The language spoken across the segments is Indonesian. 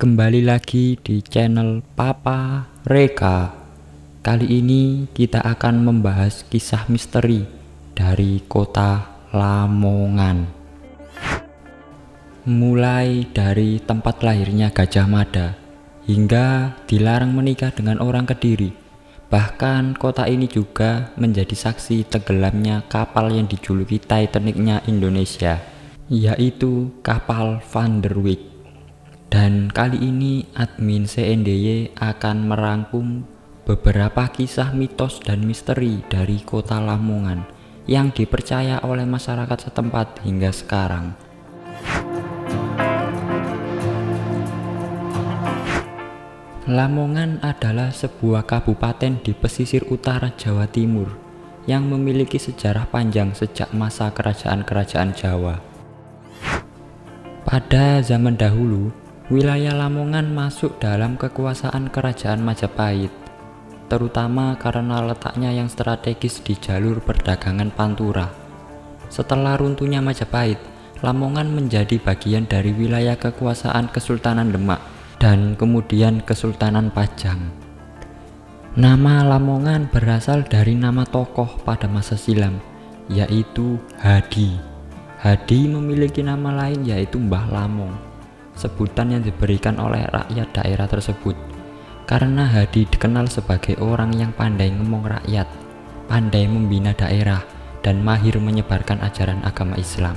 Kembali lagi di channel Papa Reka. Kali ini kita akan membahas kisah misteri dari kota Lamongan. Mulai dari tempat lahirnya Gajah Mada hingga dilarang menikah dengan orang Kediri. Bahkan kota ini juga menjadi saksi tenggelamnya kapal yang dijuluki Titanicnya Indonesia, yaitu kapal Van der Wijk. Dan kali ini admin CNDY akan merangkum beberapa kisah mitos dan misteri dari kota Lamongan yang dipercaya oleh masyarakat setempat hingga sekarang. Lamongan adalah sebuah kabupaten di pesisir utara Jawa Timur yang memiliki sejarah panjang sejak masa kerajaan-kerajaan Jawa. Pada zaman dahulu, wilayah Lamongan masuk dalam kekuasaan Kerajaan Majapahit, terutama karena letaknya yang strategis di jalur perdagangan Pantura. Setelah runtuhnya Majapahit, Lamongan menjadi bagian dari wilayah kekuasaan Kesultanan Demak dan kemudian Kesultanan Pajang. Nama Lamongan berasal dari nama tokoh pada masa silam, yaitu Hadi. Hadi memiliki nama lain yaitu Mbah Lamong, sebutan yang diberikan oleh rakyat daerah tersebut karena Hadi dikenal sebagai orang yang pandai ngomong rakyat, pandai membina daerah, dan mahir menyebarkan ajaran agama Islam.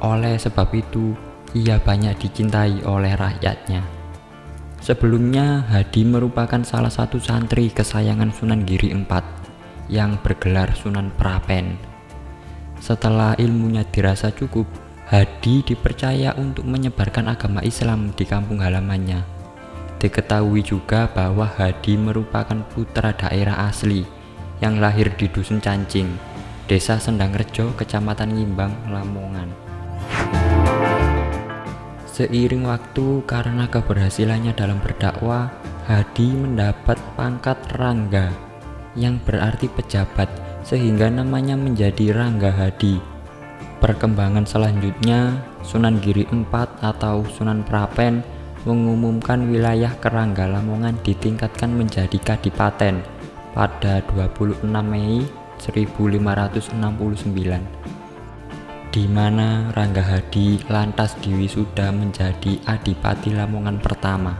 Oleh sebab itu, ia banyak dicintai oleh rakyatnya. Sebelumnya, Hadi merupakan salah satu santri kesayangan Sunan Giri IV yang bergelar Sunan Prapen. Setelah ilmunya dirasa cukup, Hadi dipercaya untuk menyebarkan agama Islam di kampung halamannya. Diketahui juga bahwa Hadi merupakan putra daerah asli yang lahir di Dusun Cancing, Desa Sendangrejo, Kecamatan Ngimbang, Lamongan. Seiring waktu, karena keberhasilannya dalam berdakwah, Hadi mendapat pangkat Rangga yang berarti pejabat, sehingga namanya menjadi Rangga Hadi. Perkembangan selanjutnya, Sunan Giri IV atau Sunan Prapen mengumumkan wilayah Kerangga Lamongan ditingkatkan menjadi kadipaten pada 26 Mei 1569, di mana Rangga Hadi lantas diwisuda menjadi Adipati Lamongan pertama.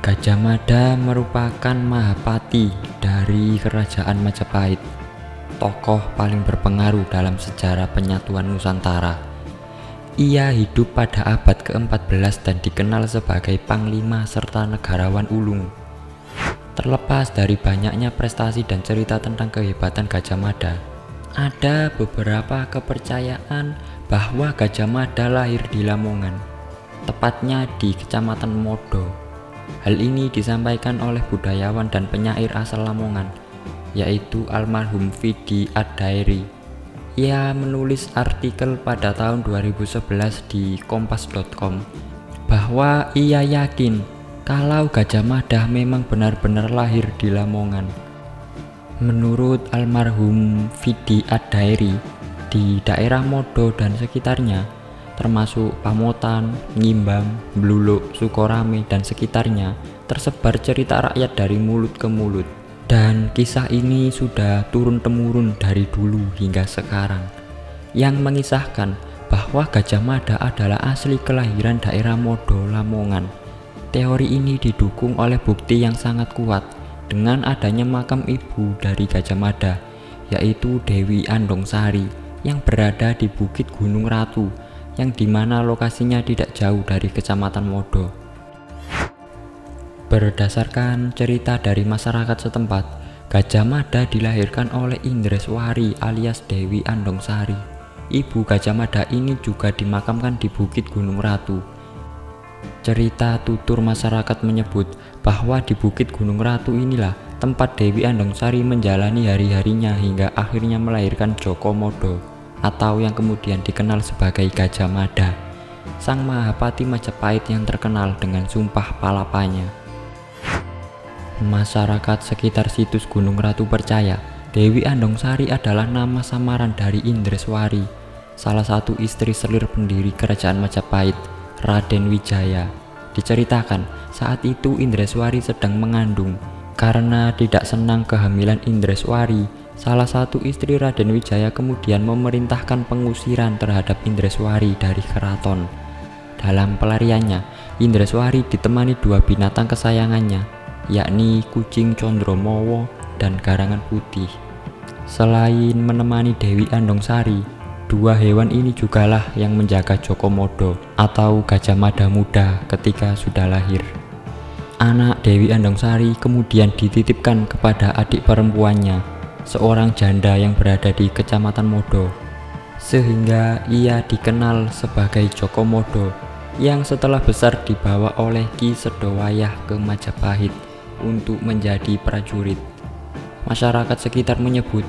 Gajah Mada merupakan Mahapati dari Kerajaan Majapahit, tokoh paling berpengaruh dalam sejarah penyatuan Nusantara. Ia hidup pada abad ke-14 dan dikenal sebagai Panglima serta negarawan ulung. Terlepas dari banyaknya prestasi dan cerita tentang kehebatan Gajah Mada, ada beberapa kepercayaan bahwa Gajah Mada lahir di Lamongan, tepatnya di Kecamatan Modo. Hal ini disampaikan oleh budayawan dan penyair asal Lamongan, yaitu almarhum Vidi Ad-Dairi. Ia menulis artikel pada tahun 2011 di kompas.com bahwa ia yakin kalau Gajah Mada memang benar-benar lahir di Lamongan. Menurut almarhum Vidi Ad-Dairi, di daerah Modo dan sekitarnya, termasuk Pamotan, Ngimbang, Bluluk, Sukorame, dan sekitarnya, tersebar cerita rakyat dari mulut ke mulut. Dan kisah ini sudah turun-temurun dari dulu hingga sekarang, yang mengisahkan bahwa Gajah Mada adalah asli kelahiran daerah Modo, Lamongan. Teori ini didukung oleh bukti yang sangat kuat dengan adanya makam ibu dari Gajah Mada, yaitu Dewi Andongsari, yang berada di Bukit Gunung Ratu, yang dimana lokasinya tidak jauh dari Kecamatan Modo. Berdasarkan cerita dari masyarakat setempat, Gajah Mada dilahirkan oleh Indreswari alias Dewi Andongsari. Ibu Gajah Mada ini juga dimakamkan di Bukit Gunung Ratu. Cerita tutur masyarakat menyebut bahwa di Bukit Gunung Ratu inilah tempat Dewi Andongsari menjalani hari-harinya hingga akhirnya melahirkan Joko Modo, atau yang kemudian dikenal sebagai Gajah Mada, sang Mahapati Majapahit yang terkenal dengan Sumpah Palapanya. Masyarakat sekitar situs Gunung Ratu percaya Dewi Andongsari adalah nama samaran dari Indreswari, salah satu istri selir pendiri kerajaan Majapahit, Raden Wijaya. Diceritakan saat itu Indreswari sedang mengandung. Karena tidak senang kehamilan Indreswari, salah satu istri Raden Wijaya kemudian memerintahkan pengusiran terhadap Indreswari dari keraton. Dalam pelariannya, Indreswari ditemani dua binatang kesayangannya, yakni kucing Condromowo dan garangan putih. Selain menemani Dewi Andongsari, dua hewan ini jugalah yang menjaga Jokomodo atau Gajah Mada muda ketika sudah lahir. Anak Dewi Andongsari kemudian dititipkan kepada adik perempuannya, seorang janda yang berada di Kecamatan Modo, sehingga ia dikenal sebagai Jokomodo, yang setelah besar dibawa oleh Ki Sedowayah ke Majapahit untuk menjadi prajurit. Masyarakat sekitar menyebut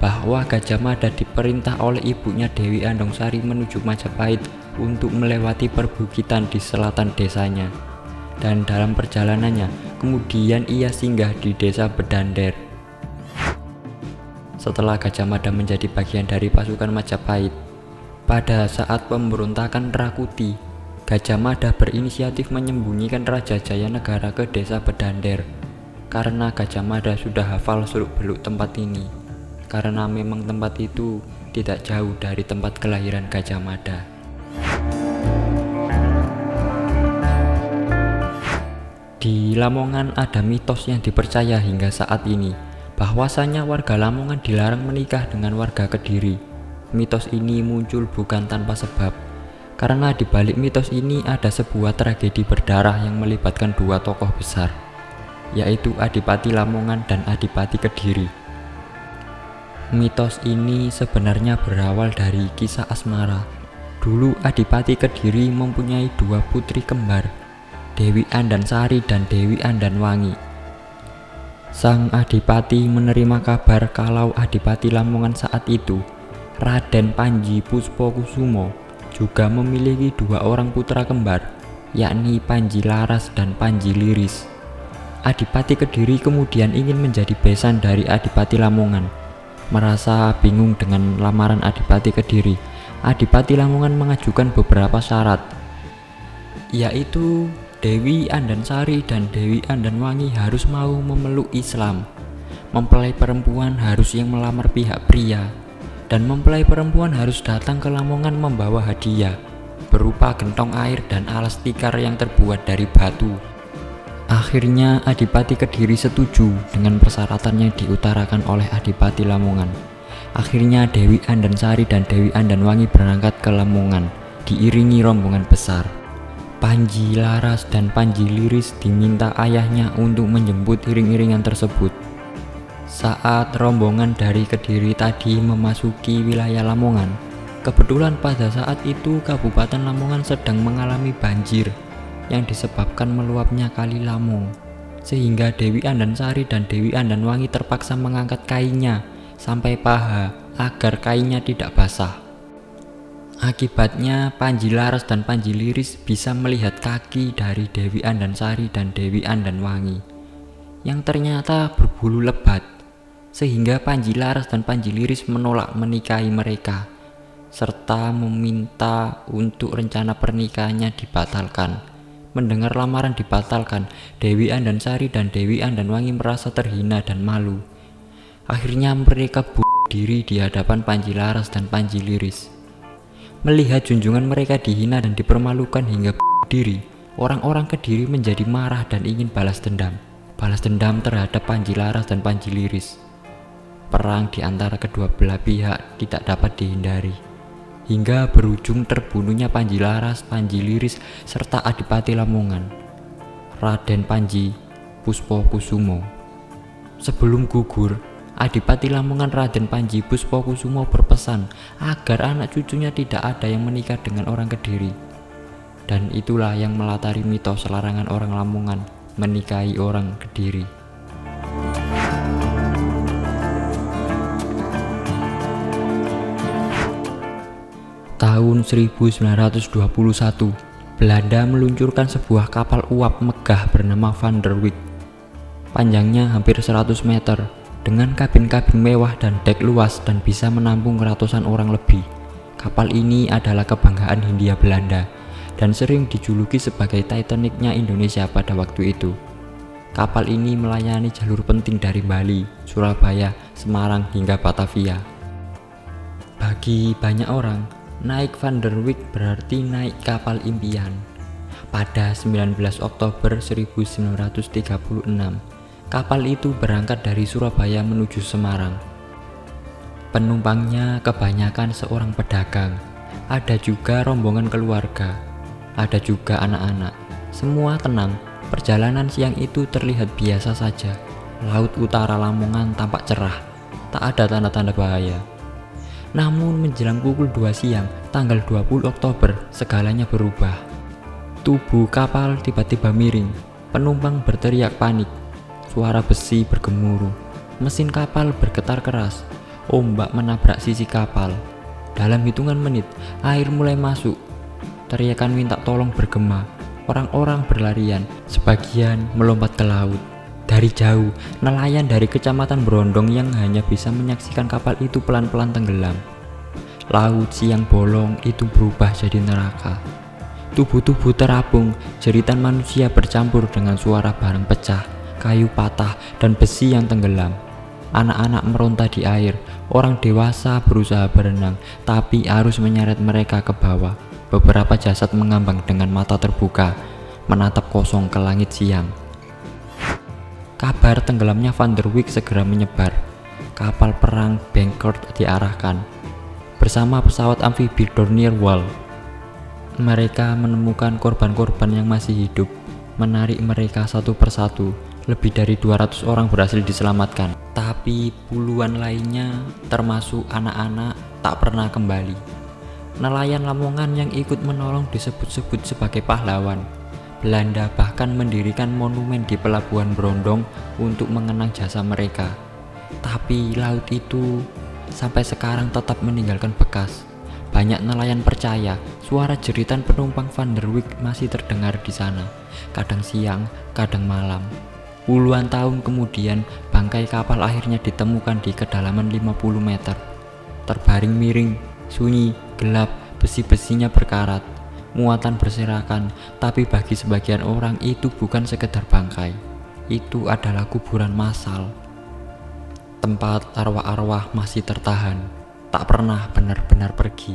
bahwa Gajah Mada diperintah oleh ibunya Dewi Andongsari menuju Majapahit untuk melewati perbukitan di selatan desanya. Dan dalam perjalanannya, kemudian ia singgah di desa Bedander. Setelah Gajah Mada menjadi bagian dari pasukan Majapahit, pada saat pemberontakan Rakuti, Gajah Mada berinisiatif menyembunyikan Raja Jayanegara ke desa Bedander. Karena Gajah Mada sudah hafal seluk-beluk tempat ini, karena memang tempat itu tidak jauh dari tempat kelahiran Gajah Mada. Di Lamongan ada mitos yang dipercaya hingga saat ini, bahwasanya warga Lamongan dilarang menikah dengan warga Kediri. Mitos ini muncul bukan tanpa sebab, karena di balik mitos ini ada sebuah tragedi berdarah yang melibatkan dua tokoh besar, yaitu Adipati Lamongan dan Adipati Kediri. Mitos ini sebenarnya berawal dari kisah asmara. Dulu Adipati Kediri mempunyai dua putri kembar, Dewi Andansari dan Dewi Andanwangi. Sang Adipati menerima kabar kalau Adipati Lamongan saat itu, Raden Panji Puspokusumo, juga memiliki dua orang putra kembar, yakni Panji Laras dan Panji Liris. Adipati Kediri kemudian ingin menjadi besan dari Adipati Lamongan. Merasa bingung dengan lamaran Adipati Kediri, Adipati Lamongan mengajukan beberapa syarat, yaitu Dewi Andansari dan Dewi Andanwangi harus mau memeluk Islam, mempelai perempuan harus yang melamar pihak pria, dan mempelai perempuan harus datang ke Lamongan membawa hadiah berupa gentong air dan alas tikar yang terbuat dari batu. Akhirnya Adipati Kediri setuju dengan persyaratan yang diutarakan oleh Adipati Lamongan. Akhirnya Dewi Andansari dan Dewi Andanwangi berangkat ke Lamongan diiringi rombongan besar. Panji Laras dan Panji Liris diminta ayahnya untuk menjemput iring-iringan tersebut. Saat rombongan dari Kediri tadi memasuki wilayah Lamongan, kebetulan pada saat itu Kabupaten Lamongan sedang mengalami banjir yang disebabkan meluapnya Kali Lamong, sehingga Dewi Andansari dan Dewi Andanwangi terpaksa mengangkat kainnya sampai paha agar kainnya tidak basah. Akibatnya Panji Laras dan Panji Liris bisa melihat kaki dari Dewi Andansari dan Dewi Andanwangi yang ternyata berbulu lebat, sehingga Panji Laras dan Panji Liris menolak menikahi mereka serta meminta untuk rencana pernikahannya dibatalkan. Mendengar lamaran dibatalkan, Dewi Andansari dan Dewi Andanwangi merasa terhina dan malu. Akhirnya mereka bunuh diri di hadapan Panji Laras dan Panji Liris. Melihat junjungan mereka dihina dan dipermalukan hingga diri, orang-orang Kediri menjadi marah dan ingin balas dendam. Balas dendam terhadap Panji Laras dan Panji Liris. Perang di antara kedua belah pihak tidak dapat dihindari, hingga berujung terbunuhnya Panji Laras, Panji Liris, serta Adipati Lamongan, Raden Panji Puspokusumo. Sebelum gugur, Adipati Lamongan Raden Panji Puspokusumo berpesan agar anak cucunya tidak ada yang menikah dengan orang Kediri. Dan itulah yang melatari mitos larangan orang Lamongan menikahi orang Kediri. Tahun 1921, Belanda meluncurkan sebuah kapal uap megah bernama Van der Wijk. Panjangnya hampir 100 meter, Dengan kabin-kabin mewah dan dek luas dan bisa menampung ratusan orang lebih, kapal ini adalah kebanggaan Hindia Belanda dan sering dijuluki sebagai Titanic-nya Indonesia pada waktu itu. Kapal ini melayani jalur penting dari Bali, Surabaya, Semarang hingga Batavia. Bagi banyak orang, naik Van der Wijk berarti naik kapal impian. Pada 19 Oktober 1936, kapal itu berangkat dari Surabaya menuju Semarang. Penumpangnya kebanyakan seorang pedagang, ada juga rombongan keluarga, ada juga anak-anak. Semua tenang, perjalanan siang itu terlihat biasa saja. Laut utara Lamongan tampak cerah, tak ada tanda-tanda bahaya. Namun menjelang pukul 2 siang, tanggal 20 Oktober, segalanya berubah. Tubuh kapal tiba-tiba miring, penumpang berteriak panik, suara besi bergemuruh, mesin kapal bergetar keras, ombak menabrak sisi kapal. Dalam hitungan menit, air mulai masuk, teriakan minta tolong bergema, orang-orang berlarian, sebagian melompat ke laut. Dari jauh, nelayan dari kecamatan Brondong yang hanya bisa menyaksikan kapal itu pelan-pelan tenggelam. Laut siang bolong itu berubah jadi neraka. Tubuh-tubuh terapung, jeritan manusia bercampur dengan suara barang pecah, kayu patah, dan besi yang tenggelam. Anak-anak meronta di air, orang dewasa berusaha berenang, tapi arus menyeret mereka ke bawah. Beberapa jasad mengambang dengan mata terbuka, menatap kosong ke langit siang. Kabar tenggelamnya Van der Wijk segera menyebar. Kapal perang Bancourt diarahkan bersama pesawat amfibi Dornier Wal. Mereka menemukan korban-korban yang masih hidup, menarik mereka satu persatu. Lebih dari 200 orang berhasil diselamatkan, tapi puluhan lainnya, termasuk anak-anak, tak pernah kembali. Nelayan Lamongan yang ikut menolong disebut-sebut sebagai pahlawan. Belanda bahkan mendirikan monumen di pelabuhan Brondong untuk mengenang jasa mereka. Tapi laut itu sampai sekarang tetap meninggalkan bekas. Banyak nelayan percaya suara jeritan penumpang Van der Wijk masih terdengar di sana, kadang siang, kadang malam. Puluhan tahun kemudian, bangkai kapal akhirnya ditemukan di kedalaman 50 meter. Terbaring miring, sunyi, gelap, besi-besinya berkarat, muatan berserakan, tapi bagi sebagian orang itu bukan sekedar bangkai. Itu adalah kuburan massal. Tempat arwah-arwah masih tertahan, tak pernah benar-benar pergi.